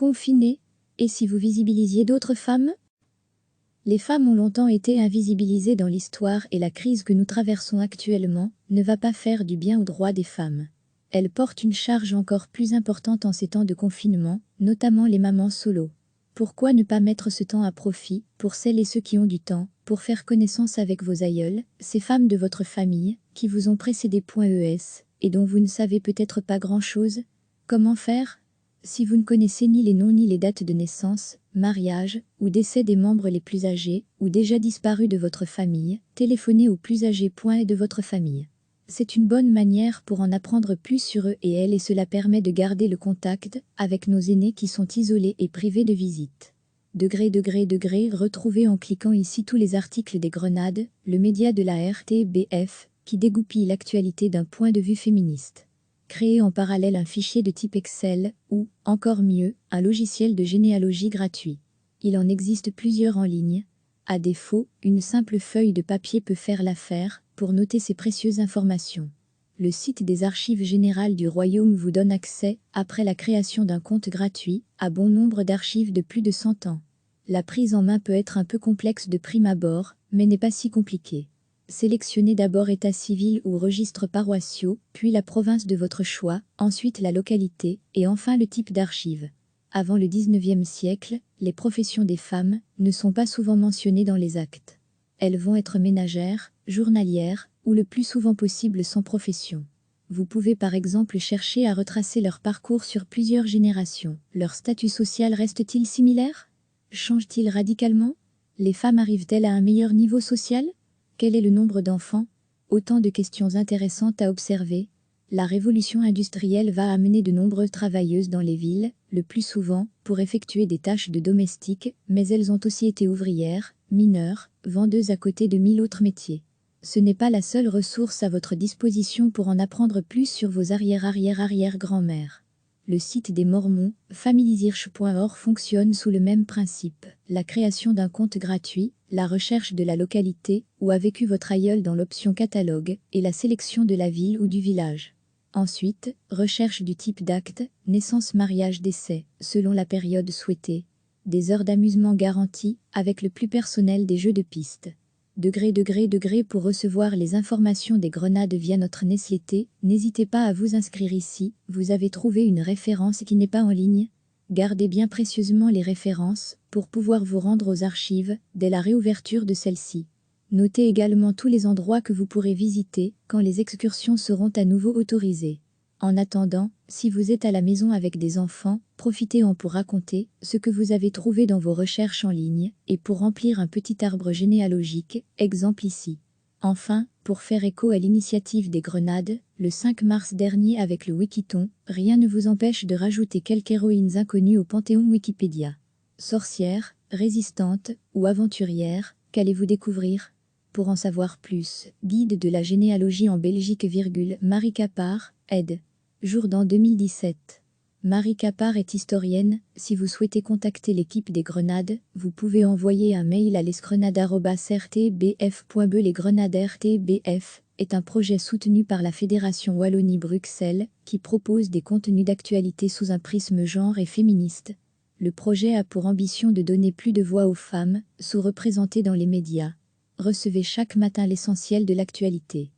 Confinées, et si vous visibilisiez d'autres femmes? Les femmes ont longtemps été invisibilisées dans l'histoire et la crise que nous traversons actuellement ne va pas faire du bien aux droits des femmes. Elles portent une charge encore plus importante en ces temps de confinement, notamment les mamans solo. Pourquoi ne pas mettre ce temps à profit, pour celles et ceux qui ont du temps, pour faire connaissance avec vos aïeules, ces femmes de votre famille, qui vous ont précédé .es, et dont vous ne savez peut-être pas grand-chose? Comment faire? Si vous ne connaissez ni les noms ni les dates de naissance, mariage ou décès des membres les plus âgés ou déjà disparus de votre famille, téléphonez au plus âgé de votre famille. C'est une bonne manière pour en apprendre plus sur eux et elles et cela permet de garder le contact avec nos aînés qui sont isolés et privés de visite. Retrouvez en cliquant ici tous les articles des Grenades, le média de la RTBF, qui dégoupille l'actualité d'un point de vue féministe. Créez en parallèle un fichier de type Excel ou, encore mieux, un logiciel de généalogie gratuit. Il en existe plusieurs en ligne. À défaut, une simple feuille de papier peut faire l'affaire pour noter ces précieuses informations. Le site des Archives générales du Royaume vous donne accès, après la création d'un compte gratuit, à bon nombre d'archives de plus de 100 ans. La prise en main peut être un peu complexe de prime abord, mais n'est pas si compliquée. Sélectionnez d'abord état civil ou registres paroissiaux, puis la province de votre choix, ensuite la localité, et enfin le type d'archive. Avant le 19e siècle, les professions des femmes ne sont pas souvent mentionnées dans les actes. Elles vont être ménagères, journalières, ou le plus souvent possible sans profession. Vous pouvez par exemple chercher à retracer leur parcours sur plusieurs générations. Leur statut social reste-t-il similaire? Change-t-il radicalement? Les femmes arrivent-elles à un meilleur niveau social? Quel est le nombre d'enfants? Autant de questions intéressantes à observer. La révolution industrielle va amener de nombreuses travailleuses dans les villes, le plus souvent, pour effectuer des tâches de domestique, mais elles ont aussi été ouvrières, mineurs, vendeuses à côté de 1000 autres métiers. Ce n'est pas la seule ressource à votre disposition pour en apprendre plus sur vos arrière-arrière-arrière-grand-mères. Le site des Mormons, familysirch.org fonctionne sous le même principe. La création d'un compte gratuit, la recherche de la localité où a vécu votre aïeul dans l'option catalogue et la sélection de la ville ou du village. Ensuite, recherche du type d'acte, naissance, mariage, décès, selon la période souhaitée. Des heures d'amusement garanties, avec le plus personnel des jeux de piste. Pour recevoir les informations des Grenades via notre newsletter, n'hésitez pas à vous inscrire ici. Vous avez trouvé une référence qui n'est pas en ligne? Gardez bien précieusement les références pour pouvoir vous rendre aux archives dès la réouverture de celles-ci. Notez également tous les endroits que vous pourrez visiter quand les excursions seront à nouveau autorisées. En attendant, si vous êtes à la maison avec des enfants, profitez-en pour raconter ce que vous avez trouvé dans vos recherches en ligne et pour remplir un petit arbre généalogique, exemple ici. Enfin, pour faire écho à l'initiative des Grenades, le 5 mars dernier avec le Wikiton, rien ne vous empêche de rajouter quelques héroïnes inconnues au panthéon Wikipédia. Sorcières, résistantes ou aventurières, qu'allez-vous découvrir? Pour en savoir plus, guide de la généalogie en Belgique, Marie Capard, aide. Jourdan 2017. Marie Capard est historienne. Si vous souhaitez contacter l'équipe des Grenades, vous pouvez envoyer un mail à lesgrenades@rtbf.be. Les Grenades RTBF est un projet soutenu par la Fédération Wallonie-Bruxelles qui propose des contenus d'actualité sous un prisme genre et féministe. Le projet a pour ambition de donner plus de voix aux femmes, sous-représentées dans les médias. Recevez chaque matin l'essentiel de l'actualité.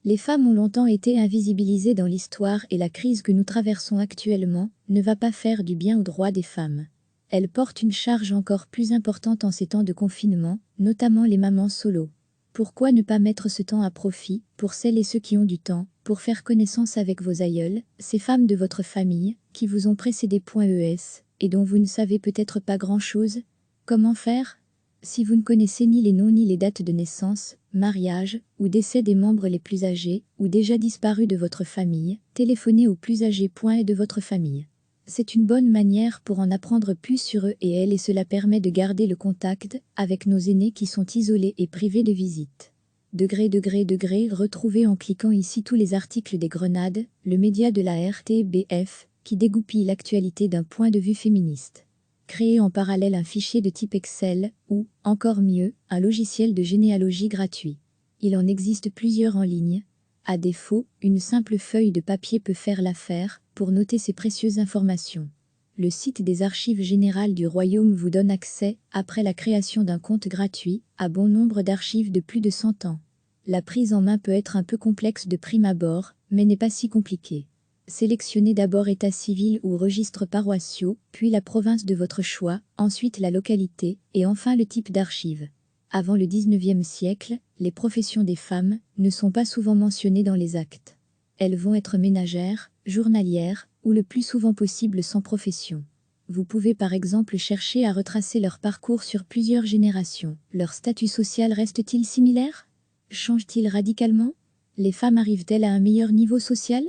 Les femmes ont longtemps été invisibilisées dans l'histoire et la crise que nous traversons actuellement ne va pas faire du bien aux droits des femmes. Elles portent une charge encore plus importante en ces temps de confinement, notamment les mamans solo. Pourquoi ne pas mettre ce temps à profit, pour celles et ceux qui ont du temps, pour faire connaissance avec vos aïeules, ces femmes de votre famille, qui vous ont précédé .es, et dont vous ne savez peut-être pas grand-chose? Comment faire? Si vous ne connaissez ni les noms ni les dates de naissance, mariage ou décès des membres les plus âgés ou déjà disparus de votre famille, téléphonez au plus âgé de votre famille. C'est une bonne manière pour en apprendre plus sur eux et elles et cela permet de garder le contact avec nos aînés qui sont isolés et privés de visite. Retrouvez en cliquant ici tous les articles des Grenades, le média de la RTBF, qui dégoupille l'actualité d'un point de vue féministe. Créez en parallèle un fichier de type Excel ou, encore mieux, un logiciel de généalogie gratuit. Il en existe plusieurs en ligne. À défaut, une simple feuille de papier peut faire l'affaire pour noter ces précieuses informations. Le site des Archives générales du Royaume vous donne accès, après la création d'un compte gratuit, à bon nombre d'archives de plus de 100 ans. La prise en main peut être un peu complexe de prime abord, mais n'est pas si compliquée. Sélectionnez d'abord état civil ou registres paroissiaux, puis la province de votre choix, ensuite la localité, et enfin le type d'archive. Avant le 19e siècle, les professions des femmes ne sont pas souvent mentionnées dans les actes. Elles vont être ménagères, journalières, ou le plus souvent possible sans profession. Vous pouvez par exemple chercher à retracer leur parcours sur plusieurs générations. Leur statut social reste-t-il similaire? Change-t-il radicalement? Les femmes arrivent-elles à un meilleur niveau social?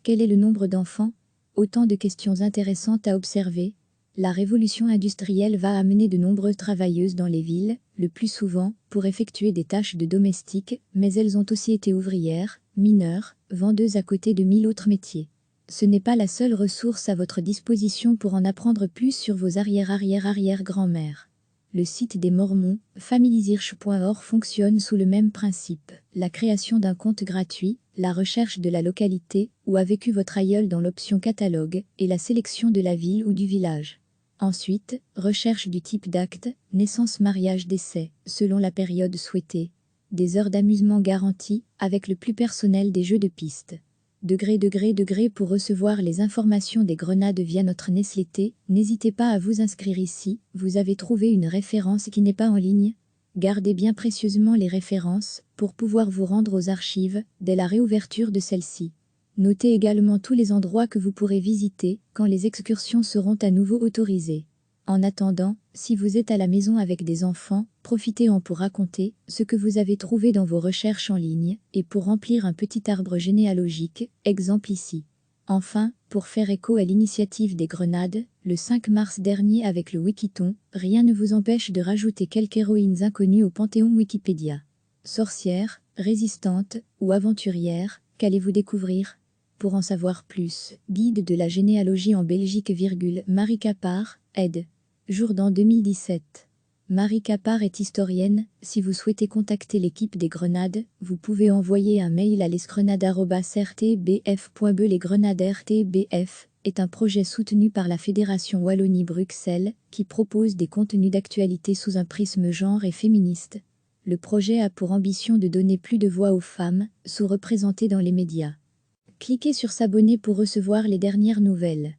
Quel est le nombre d'enfants? Autant de questions intéressantes à observer. La révolution industrielle va amener de nombreuses travailleuses dans les villes, le plus souvent, pour effectuer des tâches de domestique, mais elles ont aussi été ouvrières, mineurs, vendeuses à côté de 1000 autres métiers. Ce n'est pas la seule ressource à votre disposition pour en apprendre plus sur vos arrière-arrière-arrière-grand-mères. Le site des Mormons, familysirch.org fonctionne sous le même principe. La création d'un compte gratuit, la recherche de la localité où a vécu votre aïeul dans l'option catalogue et la sélection de la ville ou du village. Ensuite, recherche du type d'acte, naissance, mariage, décès, selon la période souhaitée. Des heures d'amusement garanties, avec le plus personnel des jeux de piste. Degré pour recevoir les informations des grenades via notre newsletter, n'hésitez pas à vous inscrire ici, vous avez trouvé une référence qui n'est pas en ligne. Gardez bien précieusement les références pour pouvoir vous rendre aux archives dès la réouverture de celles-ci. Notez également tous les endroits que vous pourrez visiter quand les excursions seront à nouveau autorisées. En attendant, si vous êtes à la maison avec des enfants, profitez-en pour raconter ce que vous avez trouvé dans vos recherches en ligne et pour remplir un petit arbre généalogique, exemple ici. Enfin, pour faire écho à l'initiative des Grenades, le 5 mars dernier avec le Wikiton, rien ne vous empêche de rajouter quelques héroïnes inconnues au panthéon Wikipédia. Sorcières, résistantes ou aventurières, qu'allez-vous découvrir? Pour en savoir plus, guide de la généalogie en Belgique, Marie Capard, aide. Jourdan 2017. Marie Capard est historienne. Si vous souhaitez contacter l'équipe des Grenades, vous pouvez envoyer un mail à lesgrenades@rtbf.be. Les Grenades RTBF est un projet soutenu par la Fédération Wallonie-Bruxelles qui propose des contenus d'actualité sous un prisme genre et féministe. Le projet a pour ambition de donner plus de voix aux femmes, sous-représentées dans les médias. Cliquez sur s'abonner pour recevoir les dernières nouvelles.